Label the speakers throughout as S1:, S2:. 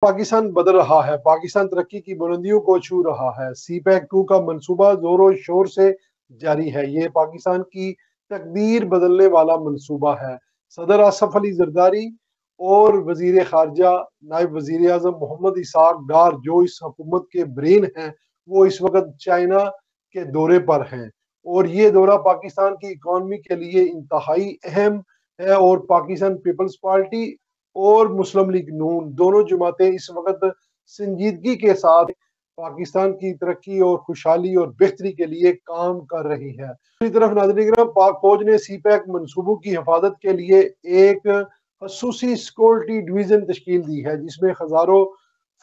S1: पाकिस्तान बदल रहा है, पाकिस्तान तरक्की की बुलंदियों को छू रहा है। सी पैक 2 का मंसूबा जोरों शोर से जारी है। ये पाकिस्तान की तकदीर बदलने वाला मंसूबा है। सदर आसफ अली जरदारी और वजीर खारजा नायब वजीर आजम मोहम्मद इसहाक डार, जो इस हुकूमत के ब्रेन हैं, वो इस वक्त चाइना के दौरे पर हैं। और ये दौरा पाकिस्तान की इकॉनमी के लिए इंतहाई अहम है। और पाकिस्तान पीपल्स पार्टी और मुस्लिम लीग नून दोनों जमातें इस वक्त संजीदगी के साथ पाकिस्तान की तरक्की और खुशहाली और बेहतरी के लिए काम कर रही है। दूसरी तरफ नाज़रीन किराम, पाक फौज ने सी पैक मनसूबों की हिफाजत के लिए एक खसूसी सिक्योरिटी डिवीजन तश्कील दी है, जिसमें हजारों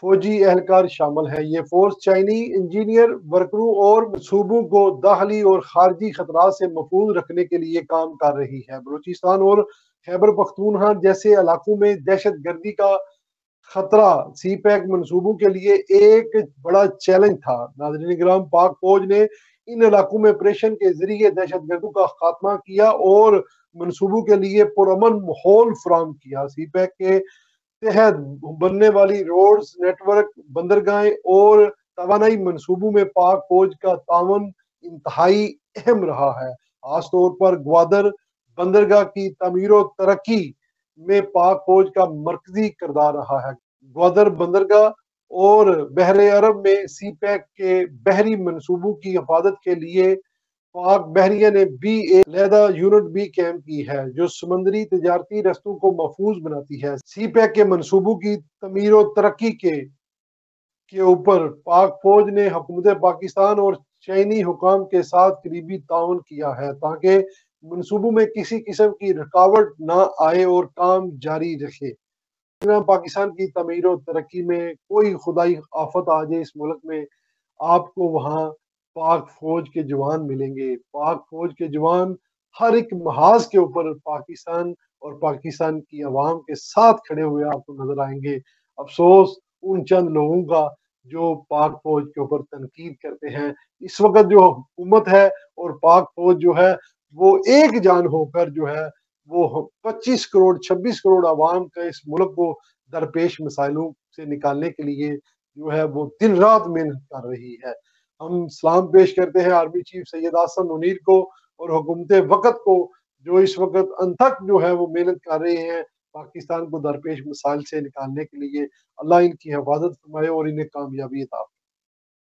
S1: फौजी एहलकार शामिल है। ये फोर्स चाइनी इंजीनियर वर्करों और मनसूबों को दाखिली और खारजी खतरात से महफूज रखने के लिए काम कर रही है। बलूचिस्तान और खैबर पख्तूनख्वा जैसे इलाकों में दहशत गर्दी का खतरा सी पैक मनसूबों के लिए एक बड़ा चैलेंज था। नाज़रीन किराम, पाक फौज ने इन इलाकों में ऑपरेशन के जरिए दहशत गर्दों का खात्मा किया और मनसूबों के लिए पुरअमन माहौल फराम किया। सी पैक के तहत बनने वाली रोड्स नेटवर्क, बंदरगाहें और तवानाई मनसूबों में पाक फौज का तावन इंतहाई अहम रहा है। खासतौर पर ग्वादर बंदरगाह की तमीर और तरक्की में पाक फौज का मरकजी किरदार रहा है। ग्वादर बंदरगाह और बहरे अरब में सी पैक के बहरी मनसूबों की हिफाजत के लिए पाक बहरिया ने भी एक लहदा यूनिट भी कैम की है, जो समुद्री तजारती रस्तों को महफूज बनाती है। सी पैक के मनसूबों की तमीर और तरक्की के ऊपर पाक फौज ने हुकूमत पाकिस्तान और चीनी हुकाम के साथ करीबी ताउन किया है, ताकि मनसूबों में किसी किस्म की रुकावट ना आए और काम जारी रखे। पाकिस्तान की तमीर और तरक्की में कोई खुदाई आफत आ जाए इस मुल्क में, आपको वहाँ पाक फौज के जवान मिलेंगे। पाक फौज के जवान हर एक महाज के ऊपर पाकिस्तान और पाकिस्तान की आवाम के साथ खड़े हुए आपको नजर आएंगे। अफसोस उन चंद लोगों का जो पाक फौज के ऊपर तनकीद करते हैं। इस वक्त जो हुकूमत है और पाक फौज जो है, वो एक जान होकर जो है वो 25 करोड़ 26 करोड़ आवाम का इस मुल्क को दरपेश मसाइलों से निकालने के लिए जो है वो दिन रात मेहनत कर रही है। हम सलाम पेश करते हैं आर्मी चीफ सैयद आसम मुनीर को और हुकूमत वक़्त को, जो इस वक्त अनथक जो है वो मेहनत कर रहे हैं पाकिस्तान को दरपेश मसाइल से निकालने के लिए। अल्लाह इनकी हिफाजत फरमाए और इन्हें कामयाबी अता